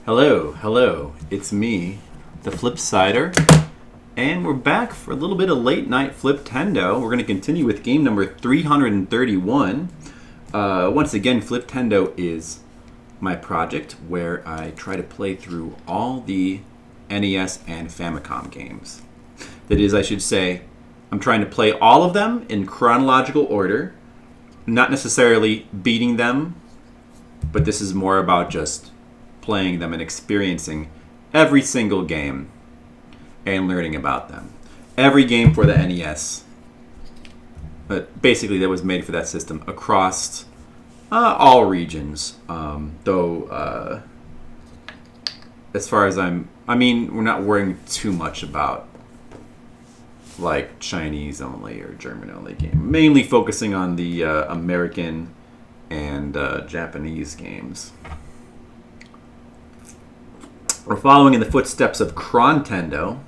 Hello, it's me, the Flipsider, and we're back for a little bit of late night Fliptendo. We're going to continue with game number 331. Once again, Fliptendo is my project where I try to play through all the NES and Famicom games. That is, I should say, I'm trying to play all of them in chronological order, not necessarily beating them, but this is more about just playing them and experiencing every single game and learning about them. Every game for the NES, basically that was made for that system across all regions. Though, as far as we're not worrying too much about like Chinese only or German only game. Mainly focusing on the American and Japanese games. We're following in the footsteps of Chrontendo,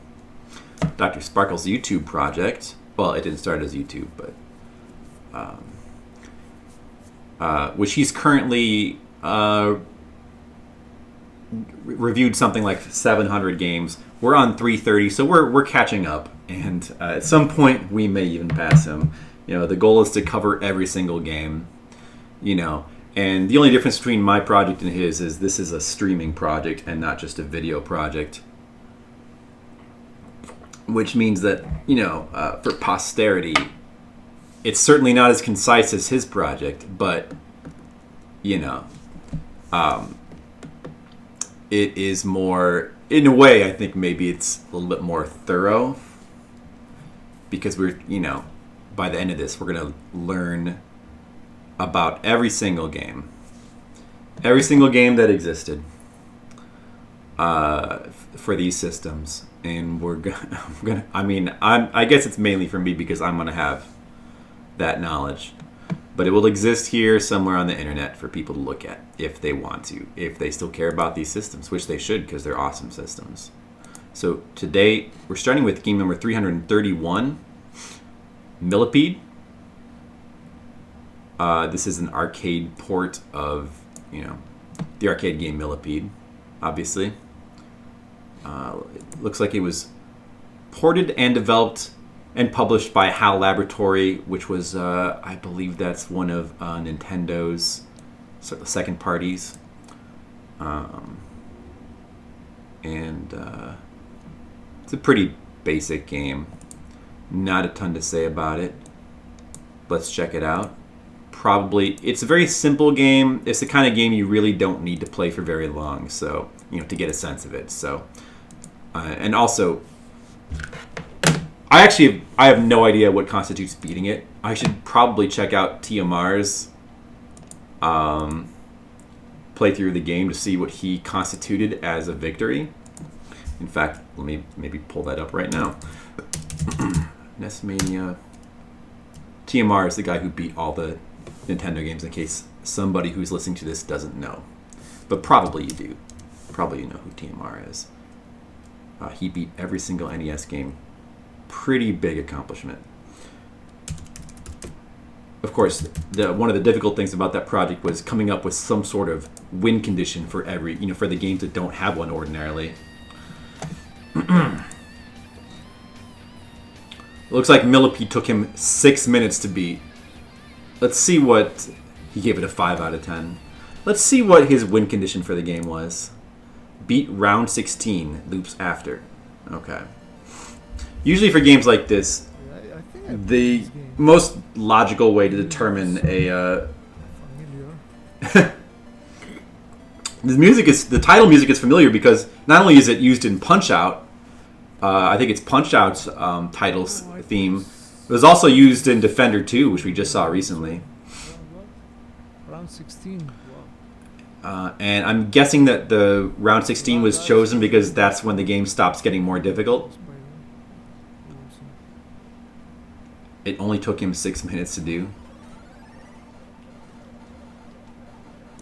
Dr. Sparkle's YouTube project. Well, it didn't start as YouTube, but which he's currently reviewed something like 700 games. We're on 330, so we're catching up, and at some point we may even pass him. You know, the goal is to cover every single game. You know. And the only difference between my project and his is this is a streaming project and not just a video project. Which means that, for posterity, it's certainly not as concise as his project, but, it is more, in a way, I think maybe it's a little bit more thorough. Because we're, by the end of this, we're going to learn about every single game that existed for these systems, and I guess it's mainly for me because I'm gonna have that knowledge, but it will exist here somewhere on the internet for people to look at if they want to, if they still care about these systems, which they should because they're awesome systems. So today we're starting with game number 331, Millipede. This is an arcade port of, the arcade game Millipede, obviously. It looks like it was ported and developed and published by HAL Labratory, which was, I believe that's one of Nintendo's sort of second parties. And it's a pretty basic game. Not a ton to say about it. Let's check it out. Probably, it's a very simple game. It's the kind of game you really don't need to play for very long, so, to get a sense of it. So, and also, I have no idea what constitutes beating it. I should probably check out TMR's playthrough of the game to see what he constituted as a victory. In fact, let me maybe pull that up right now. NES Mania. TMR is the guy who beat all the Nintendo games, in case somebody who's listening to this doesn't know. But probably you do. Probably you know who TMR is. He beat every single NES game. Pretty big accomplishment. Of course, one of the difficult things about that project was coming up with some sort of win condition for every, for the games that don't have one ordinarily. Looks like Millipede took him 6 minutes to beat. Let's see what... He gave it a 5 out of 10. Let's see what his win condition for the game was. Beat round 16. Loops after. Okay. Usually for games like this, the most logical way to determine a... the title music is familiar because not only is it used in Punch-Out, I think it's Punch-Out's titles theme. It was also used in Defender 2, which we just saw recently. Round 16. And I'm guessing that the round 16 was chosen because that's when the game stops getting more difficult. It only took him 6 minutes to do.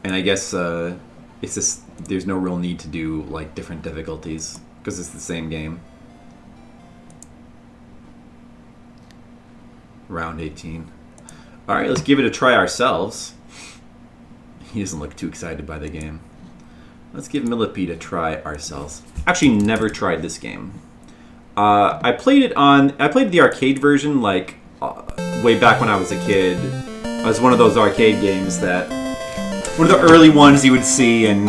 And I guess it's just there's no real need to do like different difficulties because it's the same game. Round 18. Alright, let's give it a try ourselves. He doesn't look too excited by the game. Let's give Millipede a try ourselves. Actually, never tried this game. I played the arcade version like way back when I was a kid. It was one of those arcade games that one of the early ones you would see and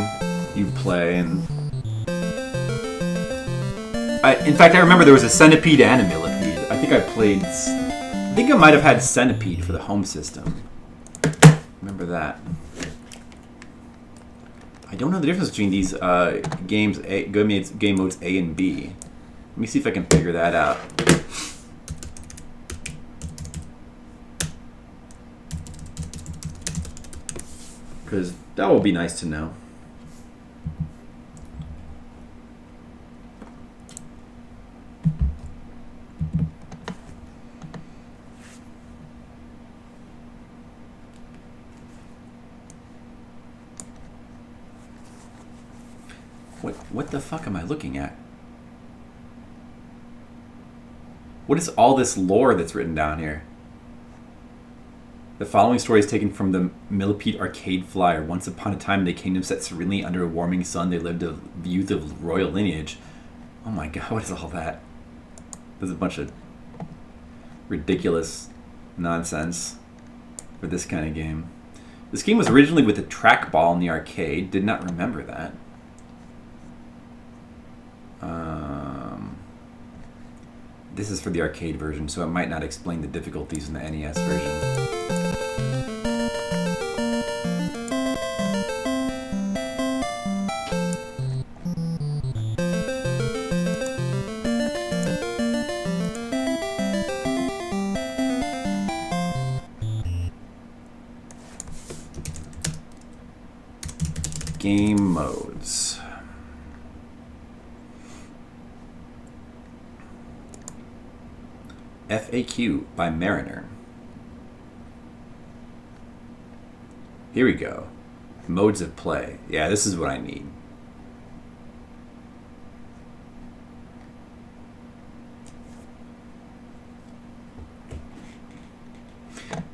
you'd play. And in fact, I remember there was a Centipede and a Millipede. I think I might have had Centipede for the home system. Remember that. I don't know the difference between these game modes A and B. Let me see if I can figure that out. Because that will be nice to know. What the fuck am I looking at? What is all this lore that's written down here? The following story is taken from the Millipede arcade flyer. Once upon a time, the kingdom set serenely under a warming sun. They lived a youth of royal lineage. Oh my god, what is all that? There's a bunch of ridiculous nonsense for this kind of game. This game was originally with a trackball in the arcade. Did not remember that. This is for the arcade version, so it might not explain the difficulties in the NES version. Game modes. FAQ by Mariner. Here we go. Modes of play. Yeah, this is what I need.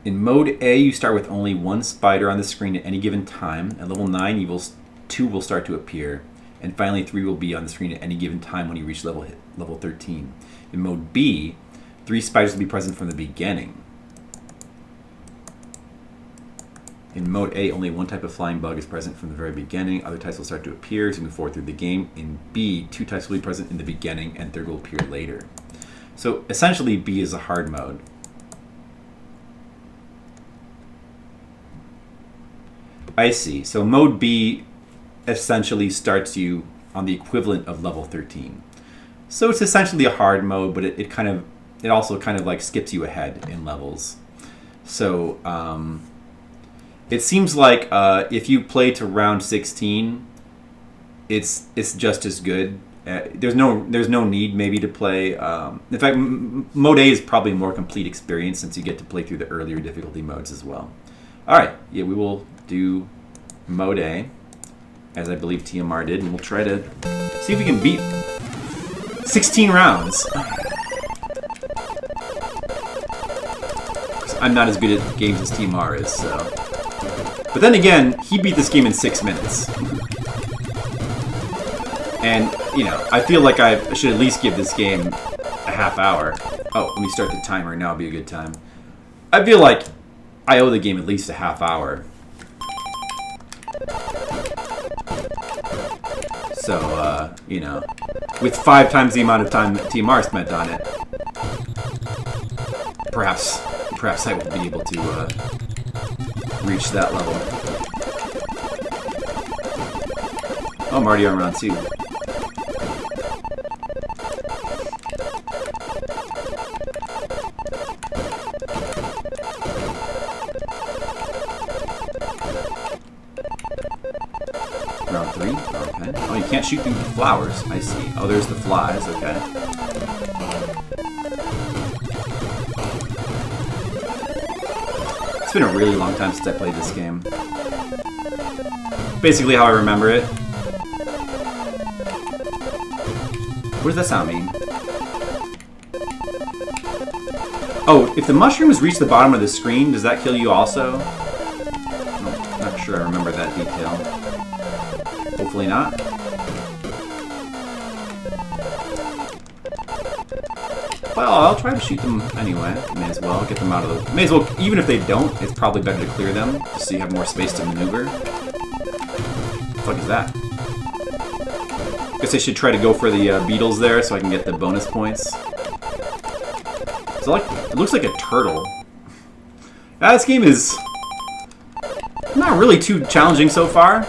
In mode A, you start with only one spider on the screen at any given time. At level 9, two will start to appear. And finally, 3 will be on the screen at any given time when you reach level 13. In mode B, 3 spiders will be present from the beginning. In mode A, only one type of flying bug is present from the very beginning. Other types will start to appear as you move forward through the game. In B, 2 types will be present in the beginning, and 3rd will appear later. So essentially, B is a hard mode. I see. So mode B essentially starts you on the equivalent of level 13. So it's essentially a hard mode, but it also kind of like skips you ahead in levels. So it seems like if you play to round 16, it's just as good. There's no need maybe to play. In fact, mode A is probably a more complete experience since you get to play through the earlier difficulty modes as well. All right, yeah, we will do mode A, as I believe TMR did, and we'll try to see if we can beat 16 rounds. I'm not as good at games as TMR is, so. But then again, he beat this game in 6 minutes. And, I feel like I should at least give this game a half hour. Oh, let me start the timer. Now would be a good time. I feel like I owe the game at least a half hour. So, with 5 times the amount of time that TMR spent on it, perhaps I will be able to reach that level. Oh, I'm already on round 2. Round 3? Okay. Oh, you can't shoot through the flowers. I see. Oh, there's the flies. Okay. It's been a really long time since I played this game. Basically how I remember it. What does that sound mean? Oh, if the mushrooms reach the bottom of the screen, does that kill you also? I'm not sure I remember that detail. Hopefully Hopefully not. Well, I'll try to shoot them anyway. May as well get them out of the... May as well, even if they don't, it's probably better to clear them, just so you have more space to maneuver. What the fuck is that? Guess I should try to go for the beetles there, so I can get the bonus points. So like, it looks like a turtle. This game is not really too challenging so far.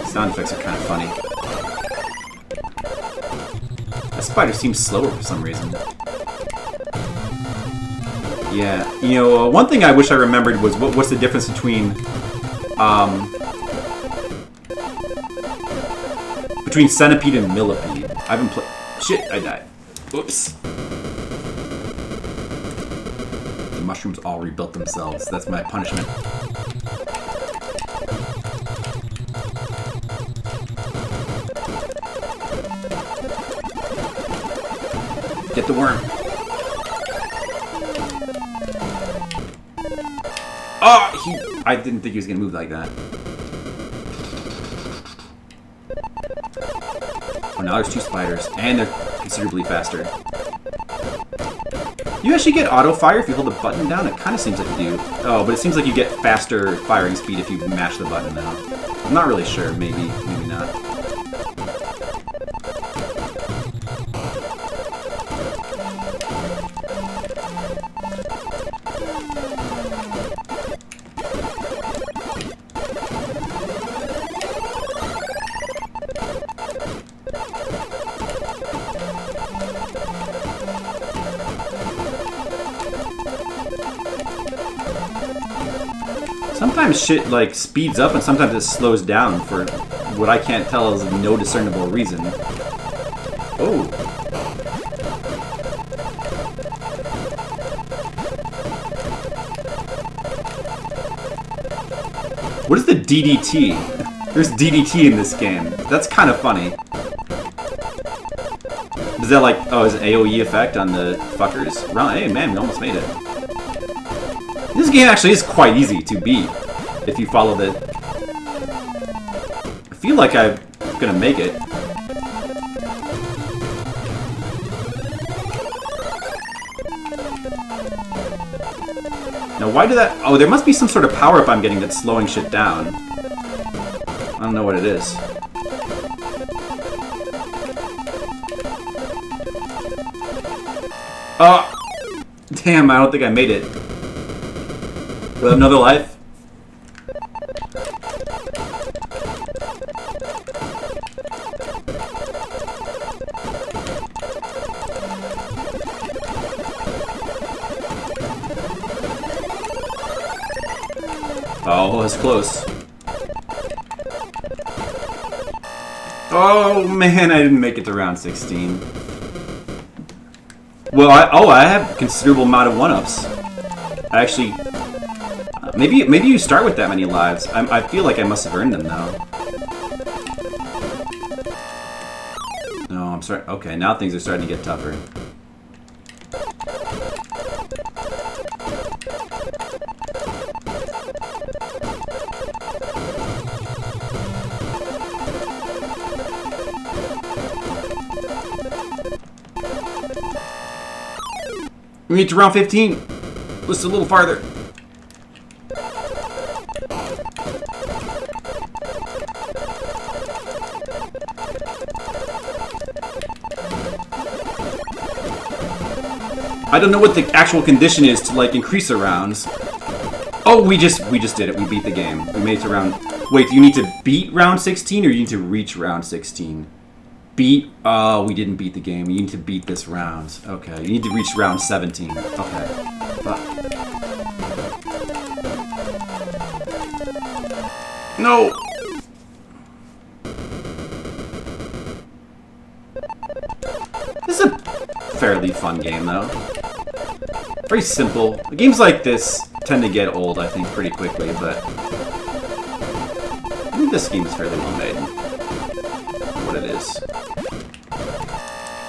Sound effects are kind of funny. That spider seems slower for some reason. Yeah, you know, one thing I wish I remembered was what's the difference between Centipede and Millipede. I haven't played. Shit, I died. Oops. The mushrooms all rebuilt themselves. That's my punishment. Get the worm. Oh, I didn't think he was gonna move like that. Oh, now there's 2 spiders, and they're considerably faster. You actually get auto fire if you hold the button down. It kind of seems like you do. Oh, but it seems like you get faster firing speed if you mash the button now. I'm not really sure. Maybe, maybe not. Sometimes shit like speeds up and sometimes it slows down for what I can't tell is no discernible reason. Oh. What is the DDT? There's DDT in this game. That's kind of funny. Is that like, oh, is it AoE effect on the fuckers? Hey man, we almost made it. This game actually is quite easy to beat if you follow the... I feel like I'm gonna make it. Now why did that... Oh, there must be some sort of power-up I'm getting that's slowing shit down. I don't know what it is. Oh! Damn, I don't think I made it. Do I have another life? Oh, that's close. Oh man, I didn't make it to round 16. Well, I have a considerable amount of one-ups. I actually... Maybe you start with that many lives. I feel like I must have earned them now. No, I'm sorry. Okay, now things are starting to get tougher. We need to round 15. Let's a little farther. I don't know what the actual condition is to like increase the rounds. Oh, we just did it. We beat the game. We made it to round... Wait, do you need to beat round 16 or you need to reach round 16? Beat... Oh, we didn't beat the game. You need to beat this round. Okay, you need to reach round 17. Okay. No! This is a fairly fun game, though. Very simple. Games like this tend to get old, I think, pretty quickly, but... I think this game is fairly well made. What it is.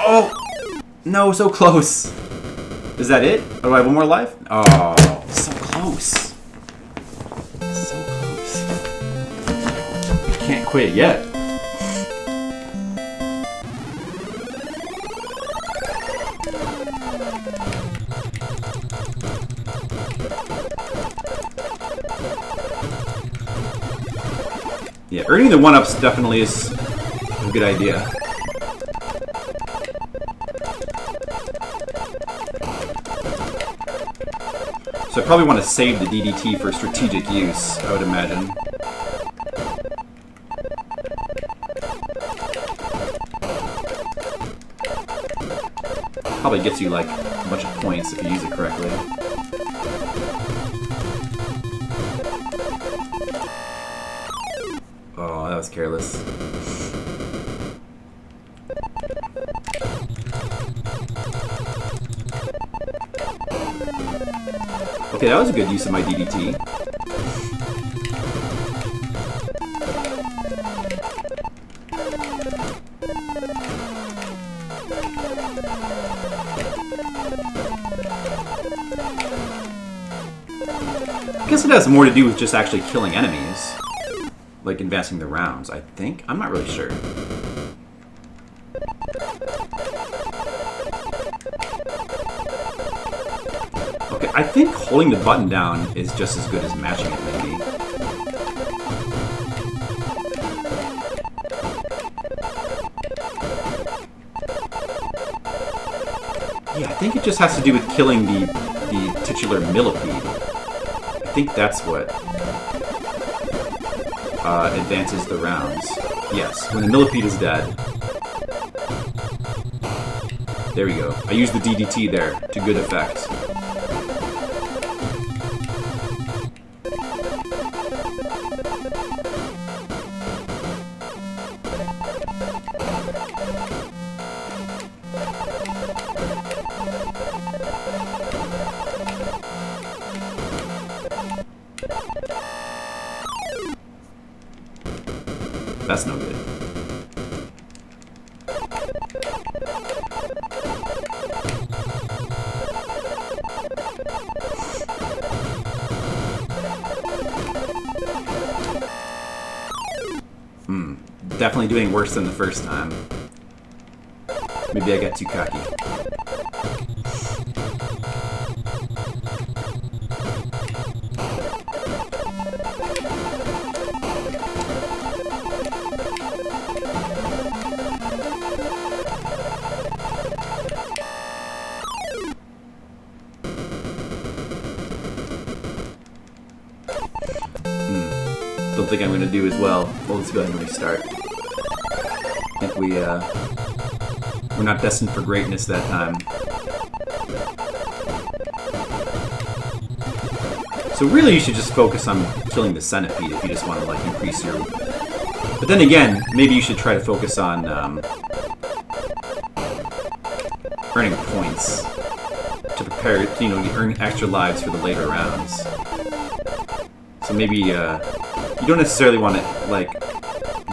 Oh! No, so close! Is that it? Oh, do I have one more life? Oh, so close. So close. quit yet. Yeah, earning the 1-ups definitely is a good idea. So I probably want to save the DDT for strategic use, I would imagine. Probably gets you like a bunch of points if you use it correctly. Oh, that was careless. Okay, that was a good use of my DDT. I guess it has more to do with just actually killing enemies. Like advancing the rounds, I think. I'm not really sure. Okay, I think holding the button down is just as good as matching it, maybe. Yeah, I think it just has to do with killing the titular millipede. I think that's what advances the rounds. Yes, when the millipede is dead. There we go. I used the DDT there to good effect. That's no good. Definitely doing worse than the first time. Maybe I got too cocky. Don't think I'm going to do as well. Well, let's go ahead and restart. I think we're not destined for greatness that time. So really you should just focus on killing the Centipede if you just want to like increase your... But then again, maybe you should try to focus on earning points to prepare, you know, you earn extra lives for the later rounds. So maybe you don't necessarily want to like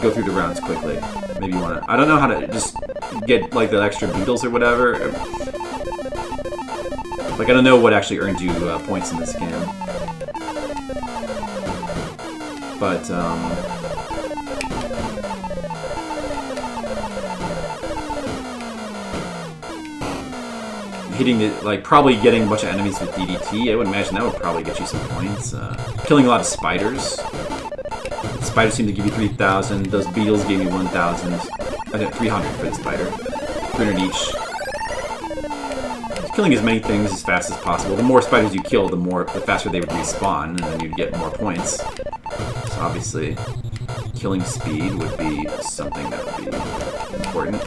go through the rounds quickly. Maybe you want to... I don't know how to just get like the extra beetles or whatever. Like I don't know what actually earns you points in this game. But hitting the, like, probably getting a bunch of enemies with DDT, I would imagine that would probably get you some points. Killing a lot of spiders. Spiders seem to give you 3,000. Those beetles gave me 1,000. I got 300 for the spider. 300 each. Just killing as many things as fast as possible. The more spiders you kill, the faster they would respawn, and then you'd get more points. So obviously, killing speed would be something that would be important.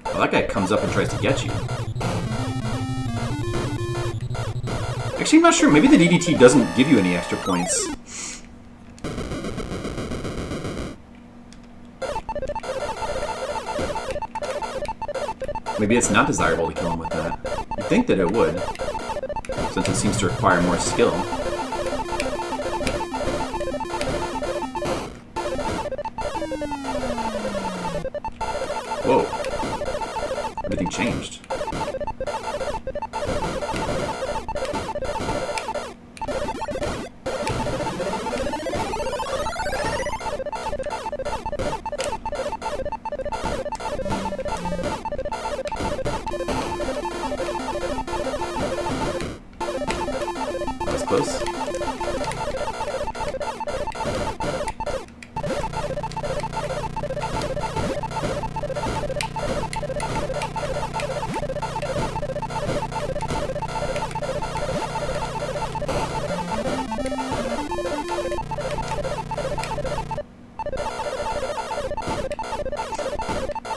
Well, that guy comes up and tries to get you. Actually, I'm not sure. Maybe the DDT doesn't give you any extra points. Maybe it's not desirable to kill him with that. You'd think that it would, since it seems to require more skill. Whoa. Everything changed.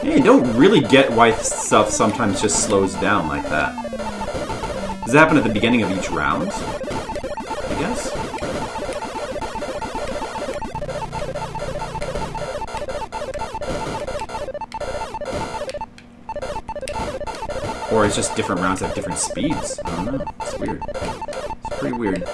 Yeah, I don't really get why stuff sometimes just slows down like that. Does it happen at the beginning of each round? I guess? Or it's just different rounds have different speeds. I don't know. It's weird. It's pretty weird.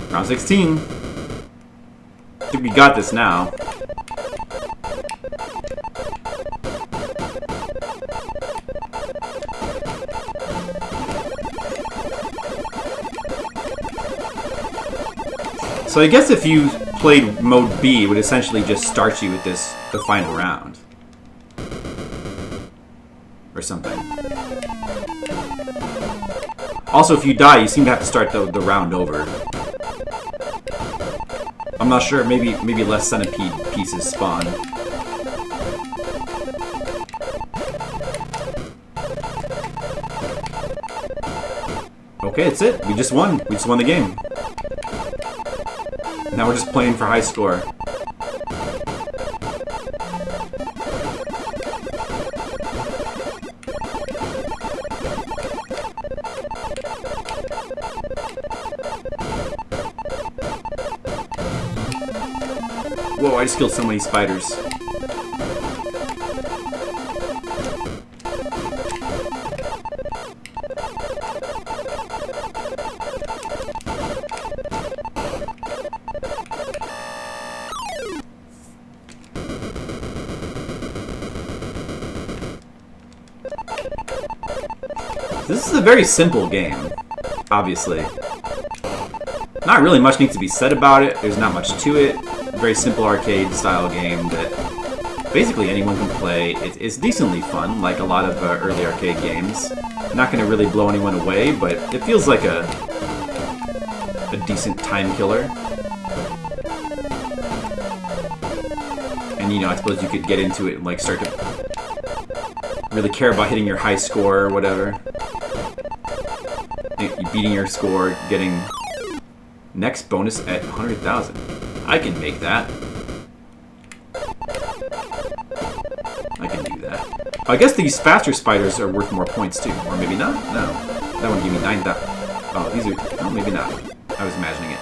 Round 16. I think we got this now. So I guess if you played mode B, it would essentially just start you with the final round. Or something. Also, if you die, you seem to have to start the round over. I'm not sure, maybe less centipede pieces spawn. Okay, that's it. We just won. We just won the game. Now we're just playing for high score. Whoa, I just killed so many spiders. This is a very simple game, obviously. Not really much needs to be said about it. There's not much to it. Very simple arcade-style game that basically anyone can play. It's decently fun, like a lot of early arcade games. Not going to really blow anyone away, but it feels like a decent time killer. And, you know, I suppose you could get into it and, like, start to really care about hitting your high score or whatever. Beating your score, getting next bonus at 100,000. I can make that. I can do that. I guess these faster spiders are worth more points too. Or maybe not? No. That one gave me 9,000. Oh, these are... Oh, maybe not. I was imagining it.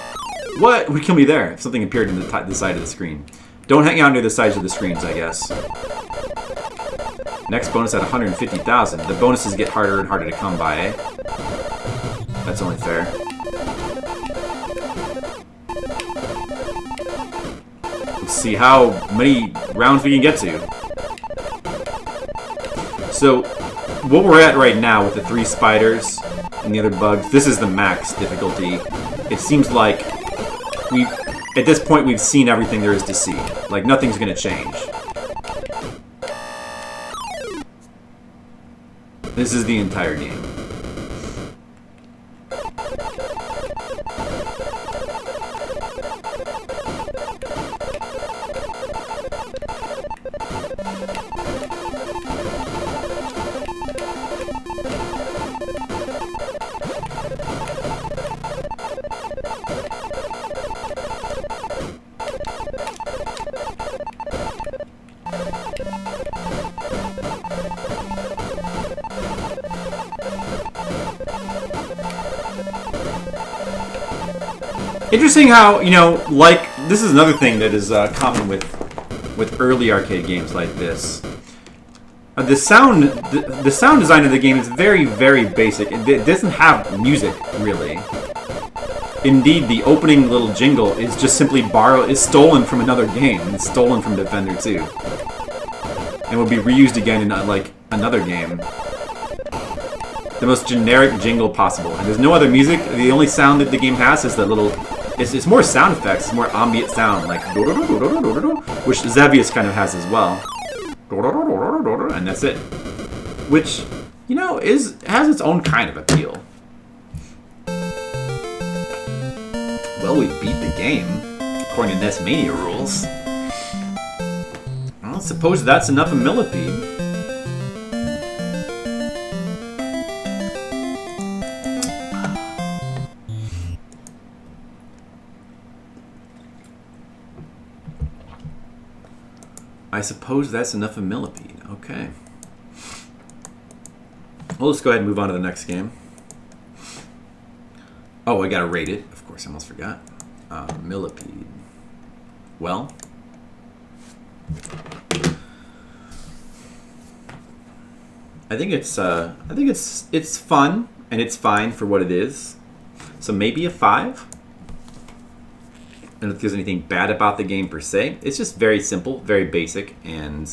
What would kill me there? Something appeared in the side of the screen. Don't hang out near the sides of the screens, I guess. Next bonus at 150,000. The bonuses get harder and harder to come by, eh? That's only fair. Let's see how many rounds we can get to. So, what we're at right now with the 3 spiders and the other bugs, this is the max difficulty. It seems like at this point we've seen everything there is to see. Like, nothing's gonna change. This is the entire game. Interesting how, you know, like, this is another thing that is common with early arcade games like this. The sound design of the game is very, very basic. It doesn't have music, really. Indeed, the opening little jingle is just simply is stolen from another game. It's stolen from Defender 2. And will be reused again in, like, another game. The most generic jingle possible. And there's no other music. The only sound that the game has is the little It's more sound effects. It's more ambient sound, like which Xevious kind of has as well. And that's it. Which, you know, has its own kind of appeal. Well, we beat the game, according to NES Mania rules. Well, suppose that's enough of Millipede. I suppose that's enough of Millipede. Okay. Well, let's go ahead and move on to the next game. Oh, I gotta rate it. Of course, I almost forgot. Millipede. Well, I think it's fun and it's fine for what it is. So maybe a 5. I don't think there's anything bad about the game per se. It's just very simple, very basic, and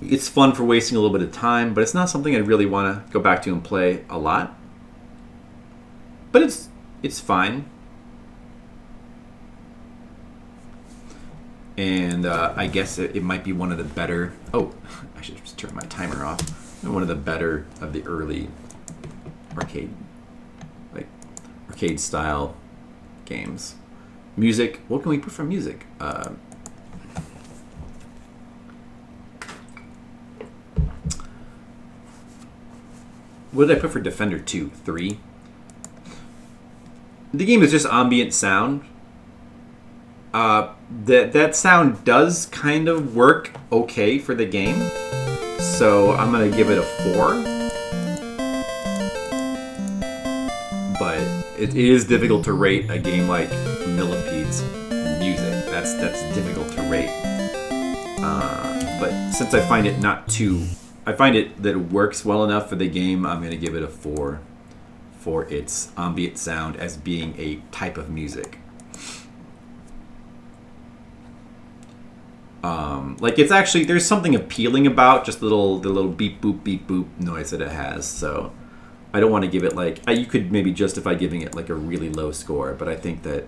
it's fun for wasting a little bit of time, but it's not something I really want to go back to and play a lot. But it's fine. And I guess it might be one of the better... Oh, I should just turn my timer off. One of the better of the early arcade style games. Music. What can we put for music? What did I put for Defender 2? 3? The game is just ambient sound. That sound does kind of work okay for the game. So I'm going to give it a 4. But it is difficult to rate a game like Millipede's music. That's difficult to rate. But since I find it I find it that it works well enough for the game, I'm going to give it a 4 for its ambient sound as being a type of music. Like it's actually, there's something appealing about just the little beep boop noise that it has. So I don't want to give it like, you could maybe justify giving it like a really low score, but I think that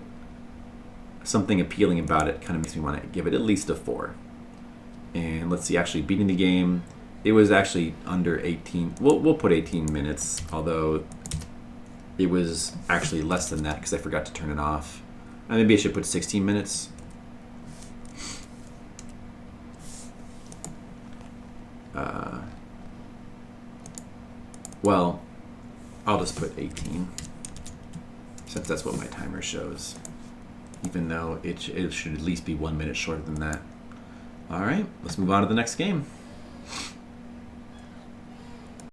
something appealing about it kind of makes me want to give it at least a 4. And let's see, actually beating the game, it was actually under 18. We'll put 18 minutes, although it was actually less than that because I forgot to turn it off. Maybe I should put 16 minutes. Well, I'll just put 18 since that's what my timer shows, even though it should at least be 1 minute shorter than that. All right, let's move on to the next game.